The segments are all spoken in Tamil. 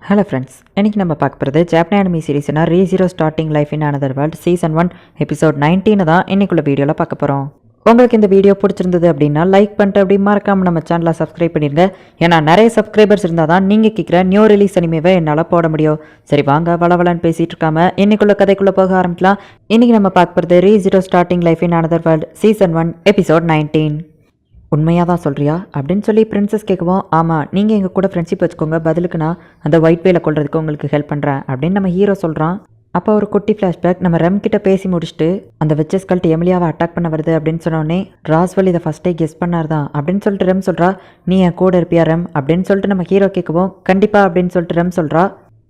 ஹலோ ஃப்ரெண்ட்ஸ், இன்றைக்கி நம்ம பார்க்க போகிறது ஜாப்பனி அனிமி சீரிஸ்னா ரீ0 starting life in another world season 1 episode 19 தான் இன்றைக்குள்ள வீடியோவில் பார்க்க போகிறோம். உங்களுக்கு இந்த வீடியோ பிடிச்சிருந்தது அப்படின்னா லைக் பண்ணிட்டு அப்படி மறக்காமல் நம்ம சேனலை சப்ஸ்கிரைப் பண்ணிடுங்க. ஏன்னா நிறைய சப்ஸ்கிரைபர்ஸ் இருந்தால் தான் நீங்கள் கேட்குற நியூ ரிலீஸ் அனிமேவை என்னால் போட முடியும். சரி வாங்க வளவலன்னு பேசிகிட்டு இருக்காம இன்னைக்குள்ள கதைக்குள்ளே போக ஆரம்பிக்கலாம். இன்றைக்கி நம்ம பார்க்க போகிறது ரீ0 starting life in another world season 1 episode 19. உண்மையாக தான் சொல்கிறியா அப்படின்னு சொல்லி பிரின்சஸ் கேட்கவும், ஆமாம் நீங்கள் எங்கள் கூட ஃப்ரெண்ட்ஷிப் வச்சுக்கோங்க, பதிலுக்கு நான் அந்த ஒயிட் வேலை கொள்றதுக்கு உங்களுக்கு ஹெல்ப் பண்ணுறேன் அப்படின்னு நம்ம ஹீரோ சொல்கிறான். அப்போ ஒரு குட்டி ஃப்ளாஷ்பேக், நம்ம ரெம் கிட்ட பேசி முடிச்சுட்டு அந்த விச்சஸ் கல்ட் எமிலியாவை அட்டாக் பண்ண வருது அப்படின்னு சொன்னோடனே ராஸ்வெல் இதை ஃபஸ்ட்டே கெஸ் பண்ணார் தான் அப்படின்னு சொல்லிட்டு ரெம் சொல்கிறா. நீ என் கூட இருப்பியா ரெம் அப்படின்னு சொல்லிட்டு நம்ம ஹீரோ கேட்கவும், கண்டிப்பாக அப்படின்னு சொல்லிட்டு ரெம் சொல்கிறா.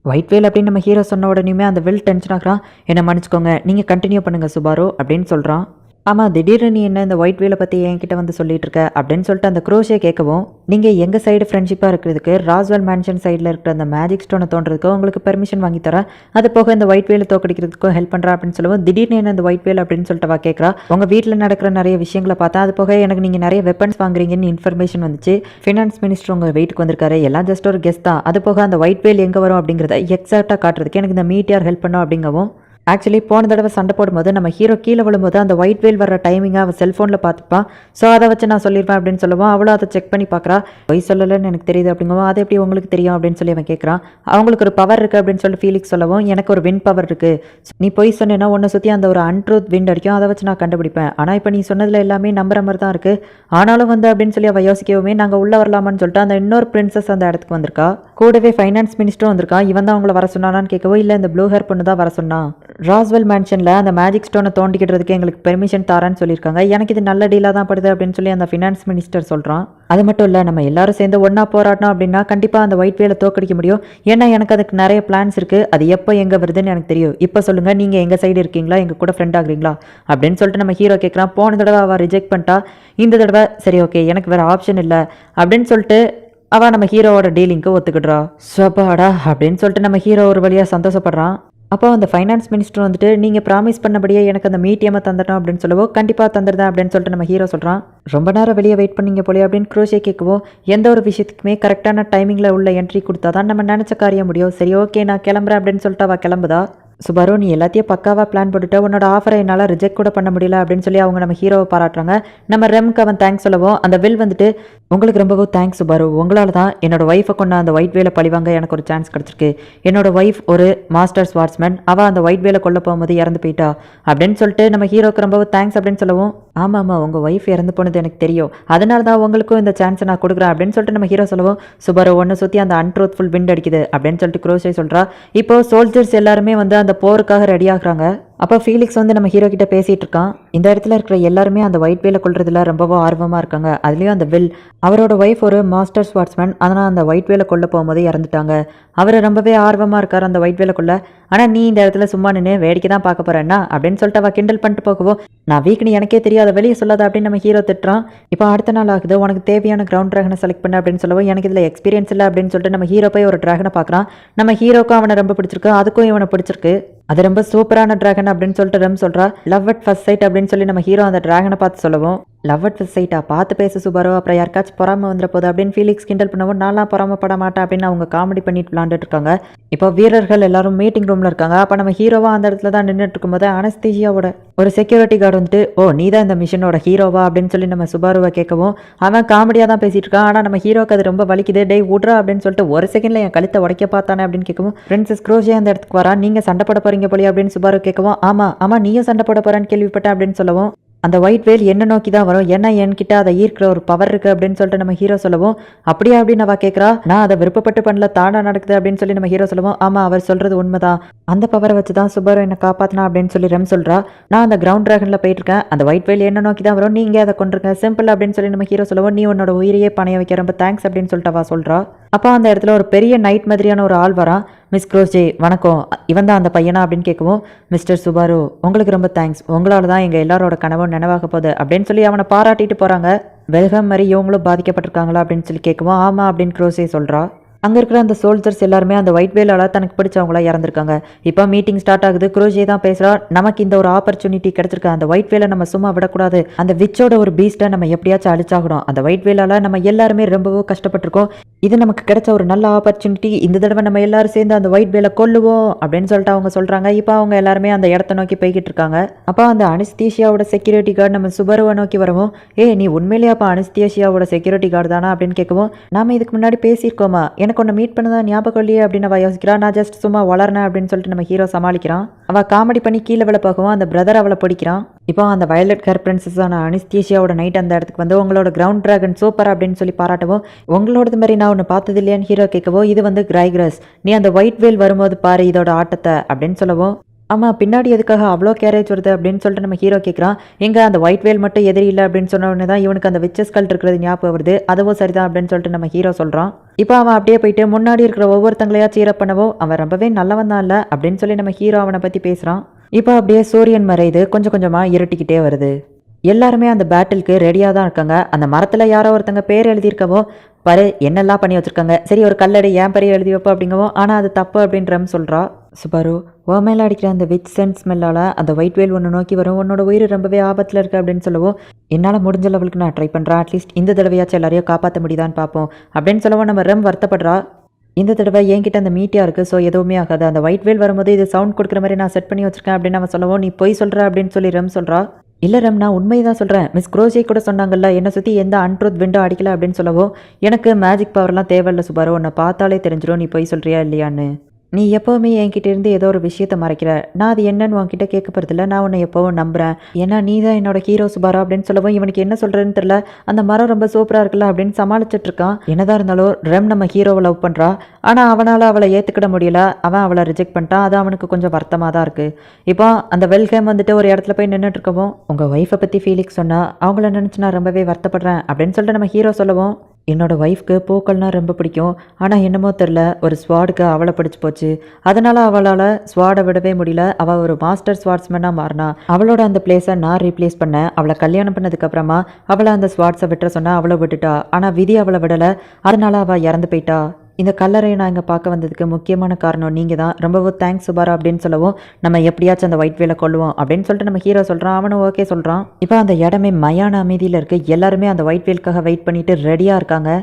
ஒயிட் வேல் அப்படின்னு நம்ம ஹீரோ சொன்ன உடனேயுமே அந்த வில் டென்ஷன் ஆகிறான். என்னை மன்னிச்சுக்கோங்க, நீங்கள் கண்டினியூ பண்ணுங்கள் சுபாரோ அப்படின்னு சொல்கிறான். ஆமாம், திடீர்னு நீ என்ன இந்த ஒயிட் வேலை பற்றி என்கிட்ட வந்து சொல்லிட்டு இருக்க அப்படின்னு சொல்லிட்டு அந்த குரோஷே கேட்கவும், நீங்கள் எங்கள் சைடு ஃப்ரெண்ட்ஷிப்பாக இருக்கிறதுக்கு ராஸ்வெல் மேன்ஷன் சைடில் இருக்கிற அந்த மேஜிக் ஸ்டோனை தோன்றதுக்கு உங்களுக்கு பெர்மிஷன் வாங்கி தரேன், அது போக இந்த ஒயிட் வேலை தோக்கடிக்கிறதுக்கும் ஹெல்ப் பண்ணுறா அப்படின்னு சொல்லுவோம். திடீர்னு என்ன இந்த ஒயிட் வேலை அப்படின்னு சொல்லிட்டு வா கேட்குறா. உங்கள் வீட்டில் நடக்கிற நிறைய விஷயங்களை பார்த்தா அது போக எனக்கு நீங்கள் நிறைய வெப்பன்ஸ் வாங்குறீங்கன்னு இன்ஃபர்மேஷன் வந்துச்சு. ஃபினான்ஸ் மினிஸ்டர் உங்கள் வீட்டுக்கு வந்திருக்காரு, எல்லாம் ஜஸ்ட் ஒரு கெஸ்ட் தான், அது போக அந்த ஒயிட் வேல் எங்கே வரும் அப்படிங்கிறத எக்ஸாக்டாக காட்டுறதுக்கு எனக்கு இந்த மீட்டியார் ஹெல்ப் பண்ணும் அப்படிங்கவும். ஆக்சுவலி போன தடவை சண்டை போடும்போது நம்ம ஹீரோ கீழே விழும்போது அந்த ஒயிட் வேல் வர டைமிங்காக அவள் செல்ஃபோனில் பார்த்துப்பான். ஸோ அதை வச்சு நான் சொல்லியிருப்பேன் அப்படின்னு சொல்லுவோம். அவளும் அதை செக் பண்ணி பார்க்குறா. பொய் சொல்லலைன்னு எனக்கு தெரியுது அப்படிங்கவும், அது எப்படி உங்களுக்கு தெரியும் அப்படின்னு சொல்லி அவன் கேட்குறான். அவங்களுக்கு ஒரு பவர் இருக்குது அப்படின்னு சொல்லி ஃபீலிக்ஸ் சொல்லவும், எனக்கு ஒரு வின் பவர் இருக்குது, நீ பொய் சொன்னேன்னா உன்னை சுற்றி அந்த ஒரு அன்ட்ரூத் விண்ட் அடிக்கும், அதை வச்சு நான் கண்டுபிடிப்பேன். ஆனால் இப்போ நீ சொன்னதில் எல்லாமே நம்புற மாதிரி தான் இருக்குது. ஆனாலும் வந்து அப்படின்னு சொல்லி அவள் யோசிக்கவுமே, நாங்கள் உள்ளே வரலாமான்னு சொல்லிட்டு அந்த இன்னொரு பிரின்சஸ் அந்த இடத்துக்கு வந்திருக்கா. கூடவே ஃபைனான்ஸ் மினிஸ்டரும் வந்திருக்கான். இவன் தான் அவங்கள வர சொன்னானான்னு கேட்கவோ, இல்லை இந்த ப்ளூ ஹேர் பொண்ணு தான் வர சொன்னான். ராஸ்வெல் மேன்ஷனில் அந்த மேஜிக் ஸ்டோனை தோண்டிக்கிறதுக்கு எங்களுக்கு பெர்மிஷன் தாரான்னு சொல்லியிருக்காங்க, எனக்கு இது நல்ல டீலாக தான் படுது அப்படின்னு சொல்லி அந்த ஃபினான்ஸ் மினிஸ்டர் சொல்கிறான். அது மட்டும் இல்லை, நம்ம எல்லாரும் சேர்ந்து ஒன்றா போராட்டணும் அப்படின்னா கண்டிப்பாக அந்த ஒயிட் வேலை தோக்கடிக்க முடியும். ஏன்னா எனக்கு அதுக்கு நிறைய பிளான்ஸ் இருக்குது, அது எப்போ எங்கே வருதுன்னு எனக்கு தெரியும். இப்போ சொல்லுங்கள், நீங்கள் எங்கள் சைடு இருக்கீங்களா, எங்கள் கூட ஃப்ரெண்ட் ஆகுறீங்களா அப்படின்னு சொல்லிட்டு நம்ம ஹீரோ கேட்குறான். போன தடவை அவள் ரிஜெக்ட் பண்ணிட்டா, இந்த தடவை சரி ஓகே எனக்கு வேறு ஆப்ஷன் இல்லை அப்படின்னு சொல்லிட்டு அவள் நம்ம ஹீரோவோட டீலிங்க்கு ஒத்துக்கிடுறா. சப்பாடா அப்படின்னு சொல்லிட்டு நம்ம ஹீரோ ஒரு வழியாக சந்தோஷப்படுறான். அப்போ அந்த ஃபைனான்ஸ் மினிஸ்டர் வந்துட்டு, நீங்கள் ப்ராமிஸ் பண்ணபடியே எனக்கு அந்த மீட்டியமாக தந்துட்டோம் அப்படின்னு சொல்லவோ, கண்டிப்பாக தந்துடுதேன் அப்படின்னு சொல்லிட்டு நம்ம ஹீரோ சொல்கிறான். ரொம்ப நேரம் வெளியே வெயிட் பண்ணிங்க போலே அப்படின்னு குரோஷே கேட்கவும், எந்த ஒரு விஷயத்துக்குமே கரெக்டான டைமிங்கில் உள்ள என்ட்ரி கொடுத்தா தான் நம்ம நினச்ச காரியம் முடியும். சரி ஓகே நான் கிளம்புறேன் அப்படின்னு சொல்லிட்டு அவள் கிளம்புதா. சுபாரோ, நீ எல்லாத்தையும் பக்காவாக பிளான் போட்டுட்டு உன்னோட ஆஃபரை என்னால் ரிஜெக்ட் கூட பண்ண முடியல அப்படின்னு சொல்லி அவங்க நம்ம ஹீரோவை பாராட்டுறாங்க. நம்ம ரெம்க்கு அவன் தேங்க்ஸ் சொல்லவும் அந்த வில் வந்துட்டு, உங்களுக்கு ரொம்பவும் தேங்க்ஸ் சுபாரோ, உங்களால் தான் என்னோட ஒய்ஃபை கொண்ட அந்த ஒயிட் வேலை பழிவாங்க எனக்கு ஒரு சான்ஸ் கிடச்சிருக்கு. என்னோட ஒய்ஃப் ஒரு மாஸ்டர் ஸ்வார்ட்ஸ்மேன், அவள் அந்த ஒயிட் வேலை கொல்ல போகும்போது இறந்து போயிட்டா அப்படின்னு சொல்லிட்டு நம்ம ஹீரோக்கு ரொம்பவும் தேங்க்ஸ் அப்படின்னு சொல்லவும், ஆமாம் ஆமாம் உங்கள் ஒய்ஃப் இறந்து போனது எனக்கு தெரியும், அதனால தான் உங்களுக்கும் இந்த சான்ஸை நான் கொடுக்குறேன் அப்படின்னு சொல்லிட்டு நம்ம ஹீரோ சொல்லவும், சுபாரோ ஒன்று சுற்றி அந்த அன்ட்ரூத்ஃபுல் விண்ட் அடிக்குது அப்படின்னு சொல்லிட்டு குரோஷே சொல்கிறா. இப்போ சோல்ஜர்ஸ் எல்லாருமே வந்து அந்த போருக்காக ரெடி ஆகுறாங்க. அப்போ ஃபீலிக்ஸ் வந்து நம்ம ஹீரோ கிட்ட பேசிகிட்டு இருக்கான். இந்த இடத்துல இருக்கிற எல்லாருமே அந்த ஒயிட் வேலை கொள்றதுல ரொம்பவும் ஆர்வமாக இருக்காங்க. அதுலேயும் அந்த வில், அவரோட ஒய்ஃப் ஒரு மாஸ்டர் ஸ்வார்ட்ஸ்மேன், அதனால் அந்த ஒயிட் வேலை கொள்ள போகும்போது இறந்துட்டாங்க. அவர் ரொம்பவே ஆர்வமாக இருக்கார் அந்த ஒயிட் வேலை கொள்ள. ஆனால் நீ இந்த இடத்துல சும்மா நின்று வேடிக்கை தான் பார்க்க போறேன்னா அப்படின்னு சொல்லிட்டு அவள் கிண்டல் பண்ணிட்டு போகவும், நான் வீக்னு எனக்கே தெரியாத வெளியே சொல்லாத அப்படின்னு நம்ம ஹீரோ திட்டுறான். இப்போ அடுத்த நாள் ஆகுது, உனக்கு தேவையான கிரவுண்ட் ட்ராகனை செலக்ட் பண்ண அப்படின்னு சொல்லவும், எனக்கு இதில் எக்ஸ்பீரியன்ஸ் இல்லை அப்படின்னு சொல்லிட்டு நம்ம ஹீரோ போய் ஒரு ட்ராகனை பார்க்குறான். நம்ம ஹீரோக்கும் அவனை ரொம்ப பிடிச்சிருக்கு, அதுக்கும் இவனை பிடிச்சிருக்கு. அது ரொம்ப சூப்பரான டிராகன் அப்படின்னு சொல்லிட்டு ரெம் சொல்கிறா. லவ் அட் ஃபர்ஸ்ட் சைட் அப்படின்னு சொல்லி நம்ம ஹீரோ அந்த டிராகனை பார்த்து சொல்லவும், லவ் அட் ஃபர்ஸ்ட் சைட்டா, பார்த்து பேச சுபாரோ, அப்புறம் யாருக்காச்சும் பொறாம வந்துட போகுது அப்படின்னு ஃபீலிக்ஸ் கிண்டல் பண்ணவும், நான்லாம் பொறாமப்பட மாட்டேன் அப்படின்னு அவங்க காமெடி பண்ணிட்டு விளாண்டுட்டு இருக்காங்க. இப்போ வீரர்கள் எல்லாரும் மீட்டிங் ரூமில் இருக்காங்க. அப்போ நம்ம ஹீரோவா அந்த இடத்துல தான் நின்றுட்டு இருக்கும்போது அனஸ்தீசியாவோட ஒரு செக்யூரிட்டி கார்டு வந்துட்டு, ஓ நீ தான் இந்த மிஷனோட ஹீரோவா அப்படின்னு சொல்லி நம்ம சுபாருவை கேட்கவும், அவன் காமெடியாக தான் பேசிட்டு இருக்கான். ஆனால் நம்ம ஹீரோக்கு அது ரொம்ப வலிக்குது. டே விட்றா அப்படின்னு சொல்லிட்டு ஒரு செகண்டில் என் கழுத்தை உடைக்க பார்த்தானே அப்படின்னு கேட்கவும், பிரின்சஸ் குரோஷே அந்த இடத்துக்கு வரா. நீங்கள் சண்டை போட போறீங்க போலியா அப்படின்னு சுபாரு கேட்கவும், ஆமாம் நீயும் சண்டை போட போறான்னு கேள்விப்பட்டேன் அப்படின்னு சொல்லவும், அந்த ஒயிட் வேல் என்ன நோக்கி தான் வரும், ஏன்னா என்கிட்ட அதை ஈர்க்கிற ஒரு பவர் இருக்குது அப்படின்னு சொல்லிட்டு நம்ம ஹீரோ சொல்லவும், அப்படியா அப்படின்னு அவள் கேட்குறா. நான் அதை விருப்பப்பட்டு பண்ணல, தானா நடக்குது அப்படின்னு சொல்லி நம்ம ஹீரோ சொல்லவும், ஆமாம் அவர் சொல்கிறது உண்மைதான், அந்த பவரை வச்சு தான் சுபாரு என்னை காப்பாற்றினா அப்படின்னு சொல்லி ரெம் சொல்கிறா. நான் அந்த கிரவுண்ட் ட்ராகனில் போயிட்டு இருக்கேன், அந்த ஒயிட் வேல் என்ன நோக்கி தான் வரும், நீங்கள் அதை கொண்டிருக்க சிம்பிள் அப்படின்னு சொல்லி நம்ம ஹீரோ சொல்லவும், நீ உன்னோட உயிரையே பணைய வைக்க ரொம்ப தேங்க்ஸ் அப்படின்னு சொல்லிட்டு அவள் சொல்கிறா. அப்போ அந்த இடத்துல ஒரு பெரிய நைட் மாதிரியான ஒரு ஆள் வரான். மிஸ் குரோஷே வணக்கம், இவன் தான் அந்த பையனா அப்படின்னு கேட்கவும், மிஸ்டர் சுபாரு உங்களுக்கு ரொம்ப தேங்க்ஸ், உங்களால் தான் எங்கள் எல்லாரோட கனவும் நினைவாக போகுது அப்படின்னு சொல்லி அவனை பாராட்டிட்டு போகிறாங்க. வெல்கம் மாதிரி இவங்களும் பாதிக்கப்பட்டிருக்காங்களா அப்படின்னு சொல்லி கேட்கவும், ஆமாம் அப்படின்னு குரோஷே சொல்கிறா. அங்கே இருக்கிற அந்த சோல்ஜர்ஸ் எல்லாருமே அந்த ஒயிட் வேலால் தனக்கு பிடிச்சவங்களா இறந்துருக்காங்க. இப்போ மீட்டிங் ஸ்டார்ட் ஆகுது. குரோஷே தான் பேசுகிறா. நமக்கு இந்த ஒரு ஆப்பர்ச்சுனிட்டி கிடைச்சிருக்கு. அந்த ஒயிட் வேலை நம்ம சும்மா விடக்கூடாது. அந்த விச்சோட ஒரு பீஸ்ட்டை நம்ம எப்படியாச்சும் அழிச்சாகணும். அந்த ஒயிட் வேலால் நம்ம எல்லாருமே ரொம்பவும் கஷ்டப்பட்டிருக்கோம். இது நமக்கு கிடைச்ச ஒரு நல்ல ஆப்பர்ச்சுனிட்டி. இந்த தடவை நம்ம எல்லாரும் சேர்ந்து அந்த ஒயிட் வேலை கொல்லுவோம் அப்படின்னு சொல்லிட்டு அவங்க சொல்கிறாங்க. இப்போ அவங்க எல்லாருமே அந்த இடத்த நோக்கி போய்கிட்டு இருக்காங்க. அப்போ அந்த அனஸ்தீஷியாவோட செக்யூரிட்டி கார்டு நம்ம சுபருவை நோக்கி வரவும், நீ உண்மையிலேயே அப்போ அனஸ்தீஷியாவோட செக்யூரிட்டி கார்டு தானா அப்படின்னு கேட்கவும், நாம இதுக்கு முன்னாடி பேசியிருக்கோமா, எனக்கு ஒன்று மீட் பண்ணதா ஞாபகம் இல்லையே அப்படின்னு அவள் யோசிக்கிறான். நான் ஜஸ்ட் சும்மா வளர்னேன் அப்படின்னு சொல்லிட்டு நம்ம ஹீரோ சமாளிக்கிறான். அவள் காமெடி பண்ணி கீழே விழ போகவும் அந்த பிரதர் அவளை பிடிக்கிறான். இப்போ அந்த வயலட் ஹேர் பிரின்சஸான அனஸ்தீஷியாவோட நைட் அந்த இடத்துக்கு வந்து உங்களோட கிரவுண்ட் டிராகன் சூப்பர் அப்படின்னு சொல்லி பாராட்டவும், உங்களோடது மாதிரி நான் ஒன்று பார்த்தது இல்லையான்னு ஹீரோ கேட்கவோ, இது வந்து கிரைக்ரஸ், நீ அந்த ஒயிட் வேல் வரும்போது பாரு இதோட ஆட்டத்தை அப்படின்னு சொல்லவும், ஆமாம் பின்னாடி எதுக்காக அவ்வளோ கேரேஜ் வருது அப்படின்னு சொல்லிட்டு நம்ம ஹீரோ கேட்குறான். எங்கே அந்த ஒயிட் வேல் மட்டும் எதிரி இல்லை அப்படின்னு சொன்ன உடனே தான் இவனுக்கு அந்த விச்சஸ் கல்ட் இருக்கிறது ஞாபகம் வருது. அதுவும் சரிதான் அப்படின்னு சொல்லிட்டு நம்ம ஹீரோ சொல்கிறான். இப்போ அவன் அப்படியே போயிட்டு முன்னாடி இருக்கிற ஒவ்வொருத்தங்களையா சீரப் பண்ணவோ, அவன் ரொம்பவே நல்லவன் தான் இல்லை அப்படின்னு சொல்லி நம்ம ஹீரோ அவனை பற்றி பேசுகிறான். இப்போ அப்படியே சூரியன் மறையுது. கொஞ்சம் கொஞ்சமாக இருட்டிக்கிட்டே வருது. எல்லாருமே அந்த பேட்டிலுக்கு ரெடியாக தான் இருக்காங்க. அந்த மரத்தில் யாரோ ஒருத்தங்க பேர் எழுதியிருக்கவோ, பாரு என்னெல்லாம் பண்ணி வச்சுருக்காங்க, சரி ஒரு கல்லடி ஏன் பெரிய எழுதி வைப்போம் அப்படிங்கவும், ஆனால் அது தப்பு அப்படின்றன்னு சொல்கிறா. சுபாரு ஓ மேலே அடிக்கிற அந்த விச் சென்ட் ஸ்மெல்லால் அந்த ஒயிட் வேல் ஒன்று நோக்கி வரும். உன்னோட உயிர் ரொம்பவே ஆபத்தில் இருக்குது அப்படின்னு சொல்லவும், என்னால் முடிஞ்ச லெவலுக்கு நான் ட்ரை பண்ணுறேன். அட்லீஸ்ட் இந்த தடவையாச்சும் எல்லாரையும் காப்பாற்ற முடியுதான்னு பார்ப்போம் அப்படின்னு சொல்லவும் நம்ம ரொம்ப வருத்தப்படுறா. இந்த தடவை என்கிட்ட அந்த மீட்டியாக இருக்குது, ஸோ எதுவுமே ஆகாது. அந்த ஒயிட் வேல் வரும்போது இது சவுண்ட் கொடுக்குற மாதிரி நான் செட் பண்ணி வச்சிருக்கேன் அப்படின்னு நம்ம சொல்லவும், நீ போய் சொல்கிற அப்படின்னு சொல்லி ரெம் சொல்கிறா. இல்லை ரெம் நான் உண்மையை தான் சொல்கிறேன். மிஸ் குரோஷே கூட சொன்னாங்கல்ல என்னை சுற்றி எந்த அன்ட்ரூத் விண்டோ அடிக்கல அப்படின்னு சொல்லவும், எனக்கு மேஜிக் பவர்லாம் தேவையில்லை சுபாரு, உன்னை பார்த்தாலே தெரிஞ்சிடும் நீ போய் சொல்கிறியா இல்லையான்னு. நீ எப்போவுமே என்கிட்ட இருந்து ஏதோ ஒரு விஷயத்தை மறைக்கிற. நான் அது என்னன்னு உன்கிட்ட கேட்க போகிறதில்ல. நான் உன்னை எப்போவும் நம்புகிறேன். ஏன்னா நீ தான் என்னோட ஹீரோ சுபாரா அப்படின்னு சொல்லவும், இவனுக்கு என்ன சொல்கிறேன்னு தெரியல. அந்த மரம் ரொம்ப சூப்பராக இருக்குல்ல அப்படின்னு சமாளிச்சுட்டு இருக்கான். என்னதான் இருந்தாலும் ரெம் நம்ம ஹீரோவை லவ் பண்ணுறா. ஆனால் அவனால் அவளை ஏற்றுக்கிட முடியல. அவன் அவளை ரிஜெக்ட் பண்ணிட்டான். அது அவனுக்கு கொஞ்சம் வருத்தமாக தான் இருக்குது. இப்போ அந்த வெல்கேம் வந்துட்டு ஒரு இடத்துல போய் நின்றுட்டு இருக்கவும், உங்கள் ஒய்ஃபை பற்றி ஃபீலிக்ஸ் சொன்னால் அவங்கள நினச்சி நான் ரொம்பவே வருத்தப்படுறேன் அப்படின்னு சொல்லிட்டு நம்ம ஹீரோ சொல்லவும், என்னோடய ஒய்ஃப்க்கு பூக்கள்னால் ரொம்ப பிடிக்கும். ஆனால் என்னமோ தெரில ஒரு ஸ்வாடுக்கு அவளை பிடிச்சி போச்சு. அதனால் அவளால் ஸ்வாடை விடவே முடியல. அவள் ஒரு மாஸ்டர் ஸ்வாட்ஸ்மேனாக மாறினா. அவளோட அந்த பிளேஸை நான் ரீப்ளேஸ் பண்ணேன். அவளை கல்யாணம் பண்ணதுக்கப்புறமா அவளை அந்த ஸ்வாட்ஸை விட்டுற சொன்னால் அவளை விட்டுட்டா. ஆனால் விதி அவளை விடலை. அதனால் அவள் இறந்து போயிட்டா. இந்த கல்லறையை நான் இங்கே பார்க்க வந்ததுக்கு முக்கியமான காரணம் நீங்கள் தான். ரொம்பவும் தேங்க்ஸ் சுபாரா அப்படின்னு சொல்லவும், நம்ம எப்படியாச்சும் அந்த ஒயிட் வேலை கொள்ளுவோம் அப்படின்னு சொல்லிட்டு நம்ம ஹீரோ சொல்கிறான். அவனும் ஓகே சொல்கிறான். இப்போ அந்த இடமே மயான அமைதியில் இருக்குது. எல்லாருமே அந்த ஒயிட் வேலுக்காக வெயிட் பண்ணிட்டு ரெடியாக இருக்காங்க.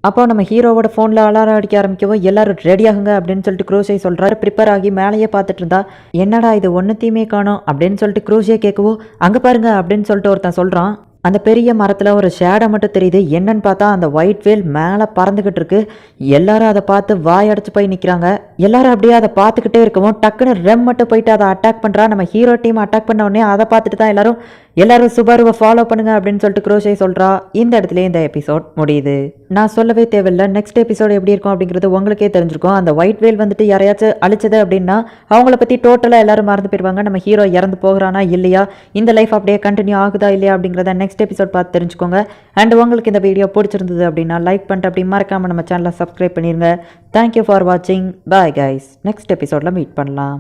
அப்போ நம்ம ஹீரோவோட ஃபோனில் அலாரம் அடிக்க ஆரம்பிக்கவும், எல்லாரும் ரெடி ஆகுங்க அப்படின்னு சொல்லிட்டு குரோஷே சொல்கிறாரு. ப்ரிப்பேர் ஆகி மேலேயே பார்த்துட்டு இருந்தா, என்னடா இது ஒன்றுத்தையுமே காணோம் அப்படின்னு சொல்லிட்டு குரோஷே கேட்கவும், அங்கே பாருங்க அப்படின்னு சொல்லிட்டு ஒருத்தன் சொல்கிறான். அந்த பெரிய மரத்தில் ஒரு ஷேடோ மட்டும் தெரியுது. என்னன்னு பார்த்தா அந்த ஒயிட் வேல் மேலே பறந்துக்கிட்டு இருக்கு. எல்லாரும் அதை பார்த்து வாயடைச்சு போய் நிற்கிறாங்க. எல்லாரும் அப்படியே அதை பார்த்துக்கிட்டே இருக்கவும் டக்குன்னு ரெம் மட்டும் போயிட்டு அதை அட்டாக் பண்ணுறா. நம்ம ஹீரோ டீம் அட்டாக் பண்ண உடனே அதை பார்த்துட்டு தான் எல்லாரும் சுபாருவை ஃபாலோ பண்ணுங்க அப்படின்னு சொல்லிட்டு குரோஷே சொல்கிறா. இந்த இடத்துல இந்த எபிசோட் முடியுது. நான் சொல்லவே தேவையில்லை. நெக்ஸ்ட் எபிசோட் எப்படி இருக்கும் அப்படிங்கிறது உங்களுக்கே தெரிஞ்சிருக்கும். அந்த ஒயிட் வேல் வந்துட்டு யாரையாச்சும் அழிச்சது அப்படின்னா அவங்கள பற்றி டோட்டலாக எல்லாரும் மறந்து போயிடுவாங்க. நம்ம ஹீரோ இறந்து போகிறானா இல்லையா, இந்த லைஃப் அப்படியே கண்டினியூ ஆகுதா இல்லையா அப்படிங்கிறத நெக்ஸ்ட் எபிசோட் பார்த்து தெரிஞ்சுக்கோங்க. அண்ட் உங்களுக்கு இந்த வீடியோ பிடிச்சிருந்தது அப்படின்னா லைக் பண்ணிட்டு அப்படி மறக்காமல் நம்ம சேனலை சப்ஸ்கிரைப் பண்ணிடுங்க. தேங்க்யூ ஃபார் வாட்சிங். Bye guys. நெக்ஸ்ட் எபிசோடில் மீட் பண்ணலாம்.